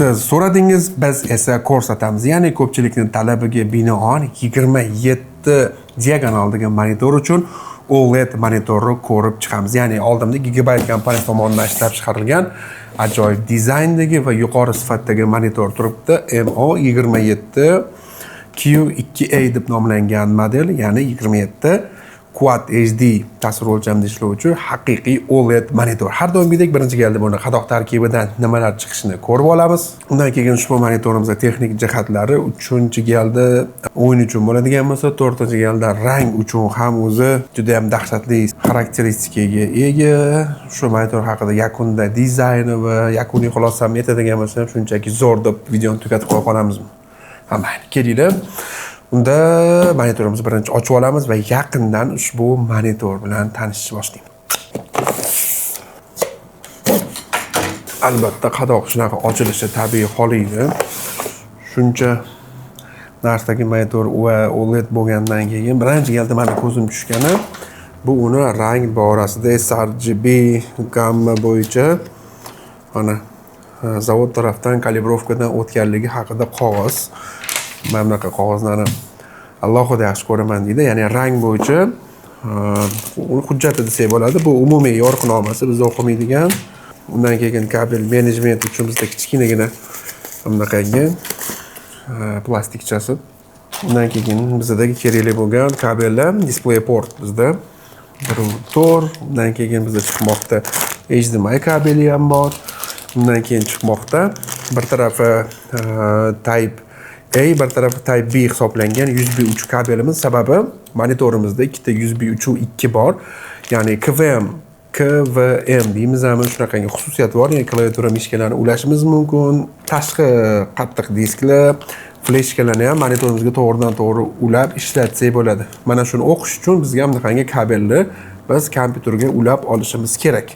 Siz so'radingiz, biz esa ko'rsatamiz. Ya'ni ko'pchilikning talabiga binoan 27 diagonaldagi monitor uchun OLED monitorni ko'rib chiqamiz. Ya'ni oldimda Gigabyte kompaniya tomonidan ishlab chiqarilgan ajoyib dizayndagi va yuqori sifatdagi monitor turibdi. MO27 Q2A deb nomlangan model, ya'ni 27 Quad HD tasvir o'lchamida ishlovchi haqiqiy OLED monitor. Har doimgidek birinchi galda buni qadoq tarkibidan nimalar chiqishini ko'rib olamiz. Undan keyin ushbu monitorimizda texnik jihatlari, 3-galda o'yin uchun bo'ladigan bo'lsa, 4-galda rang uchun ham o'zi juda ham dahshatli xarakteristikaga ega. Shu monitor haqida yakunda dizayni va yakuniy xulosani aytadigan bo'lsam, shunchaki zo'r deb videoni tugatib qo'ya qolamizmi? Mayli, kelinglar. Unda monitorimizni birinchi ochib olamiz va yaqindan ushbu monitor bilan tanishishni boshlaymiz. Albatta, qadoq shunaqa ochilishi tabiiy holaydi. Shuncha narsadagi monitor va OLED bo'lgandan keyin birinchi galda mana ko'zim tushgani bu uni rang borasida sRGB gamma bo'yicha mana zavod tarafdan kalibrovkadan o'tganligi haqida qog'oz. Mana bunaqa qog'ozlarni alohida yaxshi ko'raman deydi. Ya'ni rang bo'yicha hujjati desak bo'ladi. Bu umumiy yo'riqnomasi bizda o'qimaydigan. Undan keyin kabel menejment uchun bizda kichkinagina bunaqangi plastikchasi. Undan keyin bizdagi kerakli bo'lgan kabellar, display port bizda 1-4. Undan keyin bizda chiqmoqda HDMI kabeli ham bor. Undan keyin chiqmoqda bir tarafi Type A, bir tarafi Type B hisoblangan USB uch kabelimiz. Sababi monitorimizda ikkita USB uchu 2 bor. Ya'ni KVM deymiz, ham shunaqangi xususiyati bor. Ya'ni klaviatura mishkalarni ulashimiz mumkin. Tashqi qattiq disklar, fleshkalarni ham monitorimizga to'g'ridan-to'g'ri ulab ishlatsak bo'ladi. Mana shuni o'qish uchun bizga ham bunaqangi kabelni biz kompyuterga ulab olishimiz kerak.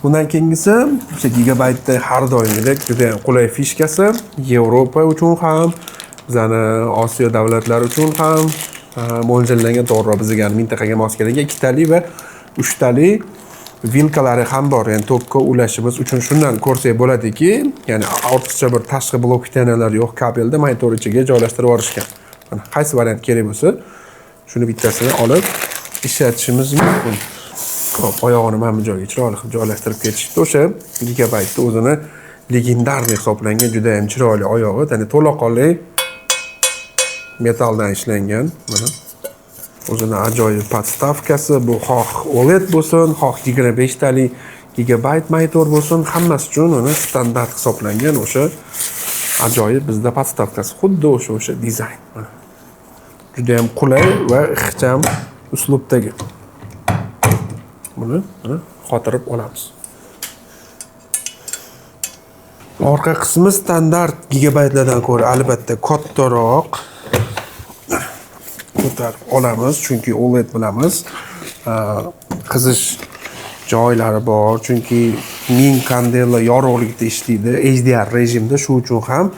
Bundan keyingisi o'sha Gigabyte har doimgidek juda qulay fishkasi. Yevropa uchun ham, bizani Osiyo davlatlari uchun ham mo'ljallangan, to'g'ri bizga mintaqaga mos kelgan 2 tali va 3 tali vilkalari ham bor. Ya'ni tokka ulashimiz uchun shundan ko'rsak bo'ladiki, ya'ni ortiqcha bir tashqi blok pitanalar yo'q, kabelni monitor ichiga joylashtirib yuborishgan. Mana qaysi variant kerak bo'lsa, shuni bittasini olib ishlatishimiz mumkin. Xo'p, oyog'ini mana bu joyga chiroyli qilib joylashtirib ketishdi. O'sha Gigabyte o'zini legendar deb hisoblangan juda ham chiroyli oyog'i, ya'ni to'laqonli metaldan ishlangan. Mana o'zini ajoyib podstavkasi. Bu xoh OLED bo'lsin, xoh 25 tali Gigabyte monitor bo'lsin, hammasi uchun uni standart hisoblangan o'sha ajoyib bizda podstavkasi. Xuddi o'sha dizayn. Juda ham qulay va ixcham uslubdagi. Buni xotirib olamiz. Orqa qismi standart Gigabyte'lardan ko'ra albatta kattaroq. Ko'tarib olamiz, chunki OLED bilamiz, qizish joylari bor, chunki 1000 kandela yorug'likda ishlaydi, HDR rejimda, shu uchun ham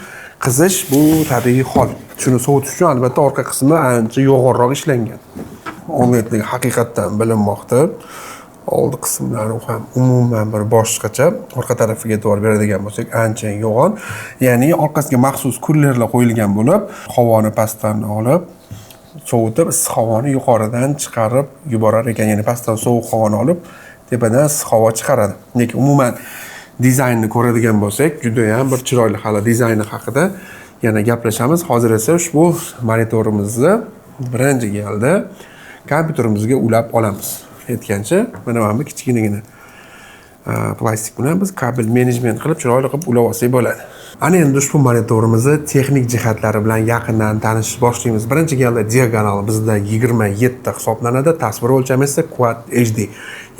qizish bu tabiiy hol. Shuni sovutish uchun albatta orqa qismi ancha yo'g'onroq ishlangan. OLEDning haqiqatdan bilinmoqda. Oldi qismlari ham umuman bir boshqacha. Orqa tarafiga e'tibor beradigan bo'lsak, ancha yo'g'on. Ya'ni orqasiga maxsus kullerlar qo'yilgan bo'lib, havoni pastdan olib, sovutib, issiq havoni yuqoridan chiqarib yuborar ekan. Ya'ni pastdan sovuq havoni olib, tepadan issiq havo chiqaradi. Lekin umuman dizaynni ko'radigan bo'lsak, juda ham bir chiroyli. Hali dizayni haqida yana gaplashamiz. Hozir esa ushbu monitorimizni birinchi galda kompyuterimizga ulab olamiz. Aytgancha, mana bu kichkinagina plastik bilan biz kabel menejment qilib chiroyli qilib ulab olsak bo'ladi. Ana endi ushbu monitorimizni texnik jihatlari bilan yaqindan tanishib boshlaymiz. Birinchi galda diagonal bizda 27 hisoblanadi, tasvir o'lchami esa Quad HD.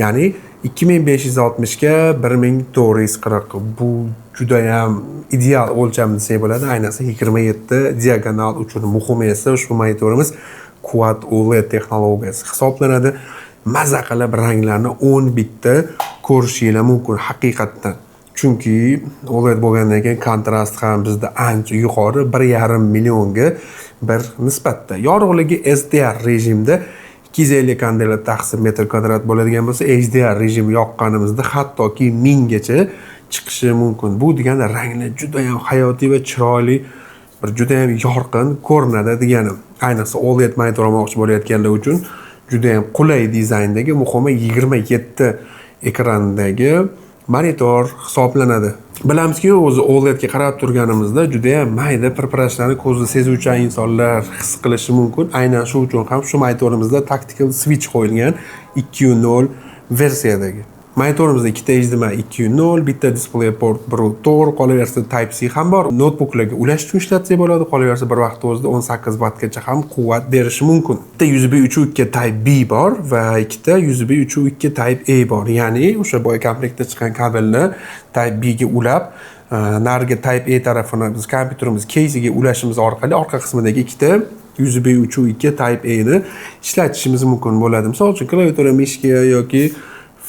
Ya'ni 2560 ga 1440. Bu juda ham ideal o'lcham desak bo'ladi. Ayniqsa 27 diagonal uchun muhimi esa ushbu monitorimiz Quad OLED texnologiyasi hisoblanadi. Maza qilib ranglarni 10 bitda ko'rishingiz mumkin haqiqatdan. Chunki OLED bo'lgandan keyin kontrast ham bizda ancha yuqori, 1,5 millionga bir nisbatda. Yorug'ligi SDR rejimda 250 kandela taqsim metr kvadrat bo'ladigan bo'lsa, HDR rejimi yoqqanimizda hattoki 1000 gacha chiqishi mumkin. Bu degani ranglar juda ham hayotiy va chiroyli, bir juda ham yorqin ko'rinadi deganim. Ayniqsa OLED monitor olmoqchi bo'layotganlar uchun juda ham qulay dizayndagi, muhimi 27 ekrandagi monitor hisoblanadi. Bilamizki, o'zi OLED ga qarab turganimizda juda ham mayda pirpirashlarni ko'zda sezuvchan insonlar his qilishi mumkin. Aynan shu uchun ham shu monitorimizda tactical switch qo'yilgan 2.0 versiyadagi. Monitorimizda ikkita HDMI 2.0, bitta DisplayPort 1.4, qolaversa Type-C ham bor. Notebooklarga ulash uchun ishlatsak bo'ladi, qolaversa bir vaqt o'zida 18 wattgacha ham quvvat berishi mumkin. Bitta USB 3.2 Type-B bor va ikkita USB 3.2 Type-A bor. Ya'ni o'sha boy komplektda chiqqan kabelni Type-B ga ulab, narigi Type-A tarafini biz kompyuterimiz кейsiga ulashimiz orqali orqa qismidagi ikkita USB 3.2 Type-A ni ishlatishimiz mumkin bo'ladi. Misol uchun klaviatura, mishka yoki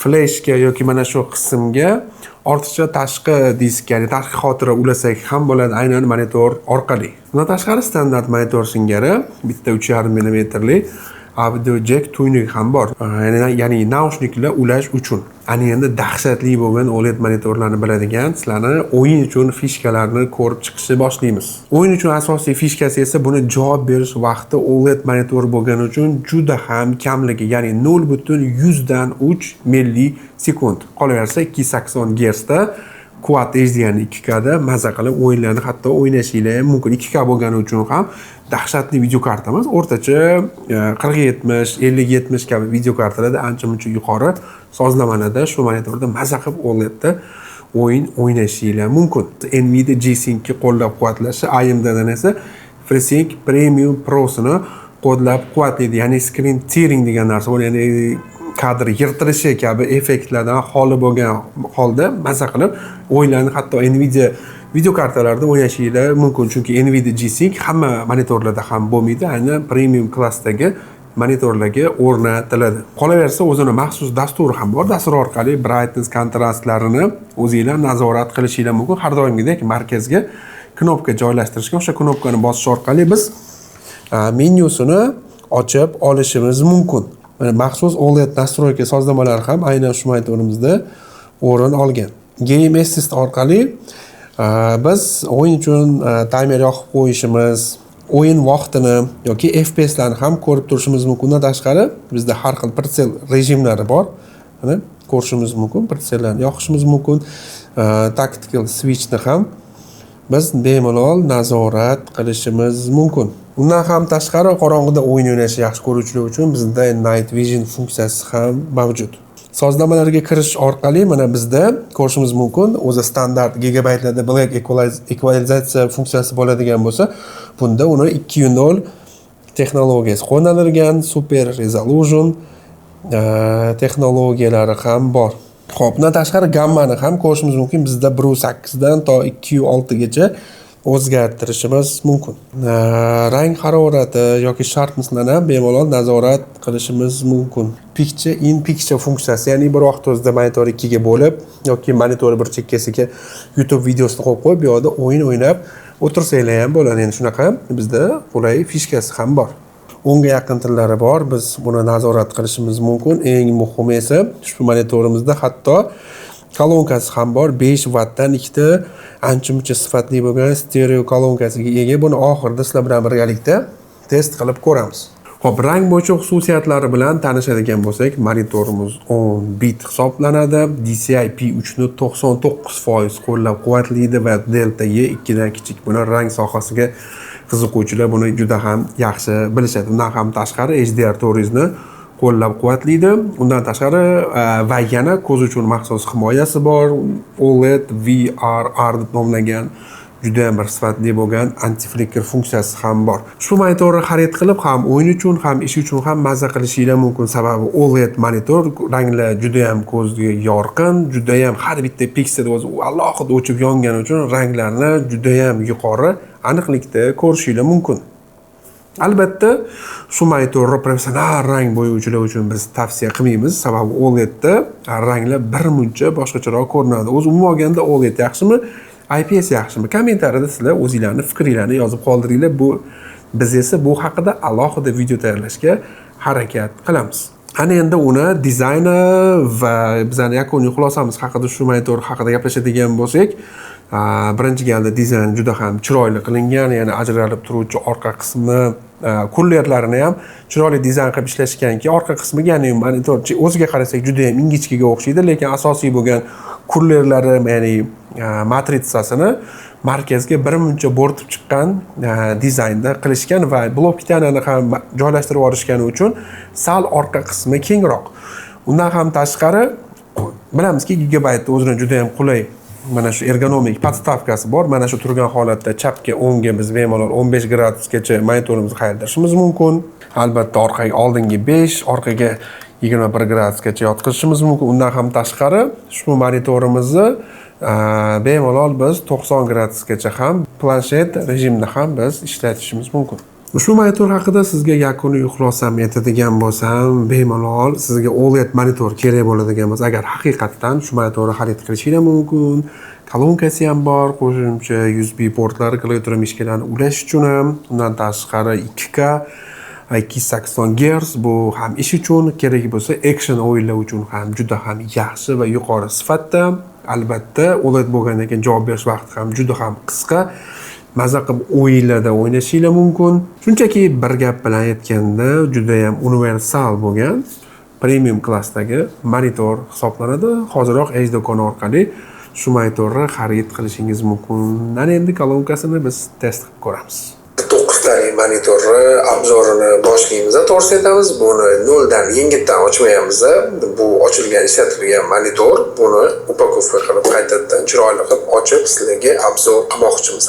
flashga yoki mana shu qismga ortiqcha tashqi disk, ya'ni tashqi xotira ulasak ham bo'ladi, aynan monitor orqali. Bundan tashqari standart monitor singari bitta 3.5 mm audio jack tuynugi ham bor. Ya'ni naushniklar ulash uchun. Ana endi dahshatli bo'lgan OLED monitorlarni biladigan sizlarni o'yin uchun fishkalarni ko'rib chiqishni boshlaymiz. O'yin uchun asosiy fishkasi esa buni javob berish vaqti OLED monitor bo'lgani uchun juda ham kamligi, ya'ni 0.100 millisekund. Qolaversa 280 Hz da Quad HDR 2K da maza qilib o'yinlarni hatto o'ynashinglar mumkin. 2K bo'lgani uchun ham dahshatli video karta emas, o'rtacha 4070, 5070 kabi video kartalarda ancha-muncha yuqori sozlamalarda shu monitorda maza qilib OLED da o'yin o'ynashinglar mumkin. Nvidia G-Sync ni qo'llab-quvvatlashi, AMDdan esa FreeSync Premium Pro ni qo'llab-quvvatlaydi. Ya'ni screen tearing degan narsa bor, ya'ni kadr yirtilishi kabi effektlardan xoli bo'lgan holda maza qilib o'yinlarni hatto Nvidia video kartalarida o'ynashinglar mumkin. Chunki Nvidia G-Sync hamma monitorlarda ham bo'lmaydi, aynan premium klassdagi monitorlarga o'rnatiladi. Qolaversa o'zini maxsus dasturi ham bor. Dastur orqali brightness kontrastlarini o'zingizlar nazorat qilishinglar mumkin. Har doimgidek markazga knopka joylashtirishgan, o'sha knopkani bosish orqali biz menyusini ochib olishimiz mumkin. Maxsus OLED nastroyka sozlamalari ham aynan shu monitorimizda o'rin olgan. Game Assist orqali biz o'yin uchun timer yoqib qo'yishimiz, o'yin vaqtini yoki FPS-larni ham ko'rib turishimiz mumkin. Undan tashqari bizda har xil pritsel rejimlari bor. Mana ko'rishimiz mumkin, pritsellarni yoqishimiz mumkin. Tactical switchni ham biz bemalol nazorat qilishimiz mumkin. Undan ham tashqari qorong'ida o'yin o'ynashni yaxshi ko'ruvchilar uchun bizda Night Vision funksiyasi ham mavjud. Sozlamalarga kirish orqali mana bizda ko'rishimiz mumkin, o'zi standart gigabaytlarda black equalizatsiya funksiyasi bo'ladigan bo'lsa, bunda uni 2.0 texnologiyasi qo'llanilgan, super resolution texnologiyalari ham bor. Xo'p, bundan tashqari gammani ham ko'rishimiz mumkin. Bizda 1.8 dan to 2.6 gacha o'zgartirishimiz mumkin. Rang harorati yoki sharpnesslarni ham bemalol nazorat qilishimiz mumkin. Picture in picture funksiyasi, ya'ni bir vaqt o'zida monitor 2 ga bo'lib yoki monitor bir chekkasiga YouTube videosini qo'yib qo'yib, bu yoqda o'yin o'ynab o'tirsanglar ham bo'ladi. Endi shunaqa bizda qulay fishkasi ham bor. 10 ga yaqin tillari bor. Biz buni nazorat qilishimiz mumkin. Eng muhimi esa ushbu monitorimizda hatto kolonkasi ham bor. 5 wattdan ikkita ancha-muncha sifatli bo'lgan stereo kolonkasiga ega. Buni oxirida sizlar bilan birgalikda test qilib ko'ramiz. Xo'p, rang bo'yicha xususiyatlari bilan tanishadigan bo'lsak, monitorimiz 10 bit hisoblanadi. DCI P3 ni 99% qo'llab-quvvatlaydi va Delta E2 dan kichik. Buni rang sohasiga qiziquvchilar buni juda ham yaxshi bilishadi. Undan ham tashqari HDR4 ni qo'llab-quvvatlaydi. Undan tashqari va yana ko'z uchun maxsus himoyasi bor. OLED VRR deb nomlangan juda ham bir sifatli bo'lgan anti-flicker funksiyasi ham bor. Ushbu monitorni xarid qilib ham o'yin uchun ham ish uchun ham maza qilishinglar mumkin. Sababi OLED monitor ranglar juda ham ko'zga yorqin, juda ham har bitta piksel o'zi alohida o'chib yongani uchun ranglarni juda ham yuqori aniqlikda ko'rishinglar mumkin. Albatta, shu monitorni professional rang bo'yovchilar uchun biz tavsiya qilmaymiz. Sababi OLEDda ranglar bir muncha boshqacharoq ko'rinadi. O'zi umuman olganda OLED yaxshimi, IPS yaxshimi? Kommentariyada sizlar o'zingizlarning fikringizni yozib qoldiringlar. Biz esa bu haqida alohida video tayyorlashga harakat qilamiz. Ana endi uni dizayni va bizning yakuniy xulosamiz haqida shu monitor haqida gaplashadigan bo'lsak, birinchi galda dizayn juda ham chiroyli qilingan, ya'ni ajralib turuvchi orqa qismi, kullerlarini ham chiroyli dizayn qilib ishlashganki, orqa qismiga ya'ni monitor o'ziga qarasak juda ham ingichkaga o'xshaydi, lekin asosiy bo'lgan kullerlari, ya'ni matritsasini markazga birmuncha bo'rtib chiqqan dizaynda qilishgan va blok-tanani ham joylashtirib olishgani uchun sal orqa qismi kengroq. Undan ham tashqari bilamizki, Gigabyte o'zini juda ham qulay mana shu ergonomik podstavkasi bor. Mana shu turgan holatda chapga o'ngga biz bemalol 15 gradusgacha monitorimizni qaytarishimiz mumkin. Albatta orqaga oldingi 5, orqaga 21 gradusgacha yotqizishimiz mumkin. Undan ham tashqari ushbu monitorimizni bemalol biz 90 gradusgacha ham planshet rejimda ham biz ishlatishimiz mumkin. Ushbu monitor haqida sizga yakuniy xulosam aytadigan bo'lsam, bemalol sizga OLED monitor kerak bo'ladigan bo'lsa, agar haqiqatan shu monitorni xarid qilishingiz mumkin. Kolonkasi ham bor, qo'shimcha USB portlari, klaviatura mishkalarni ulash uchun ham, undan tashqari 2K 280 Hz bu ham ish uchun kerak bo'lsa, action o'yinlar uchun ham juda ham yaxshi va yuqori sifatda. Albatta, OLED bo'lgandan keyin javob berish vaqti ham juda ham qisqa. Maza qilib o'yinlarda o'ynashingiz mumkin. Shunchaki bir gap bilan aytganda, juda ham universal bo'lgan premium klassdagi monitor hisoblanadi. Hoziroq Edge do'koni orqali shu monitorni xarid qilishingiz mumkin. Mana endi kolonkasini biz test qilib ko'ramiz. 9 tali monitorni obzorini boshlaymiz. To'g'risini aytamiz, buni noldan yengitdan ochmaymiz. Bu ochilgan ishlatilgan monitor. Buni upakovka qilib qaytadan chiroyli qilib ochib sizlarga obzor qilmoqchimiz.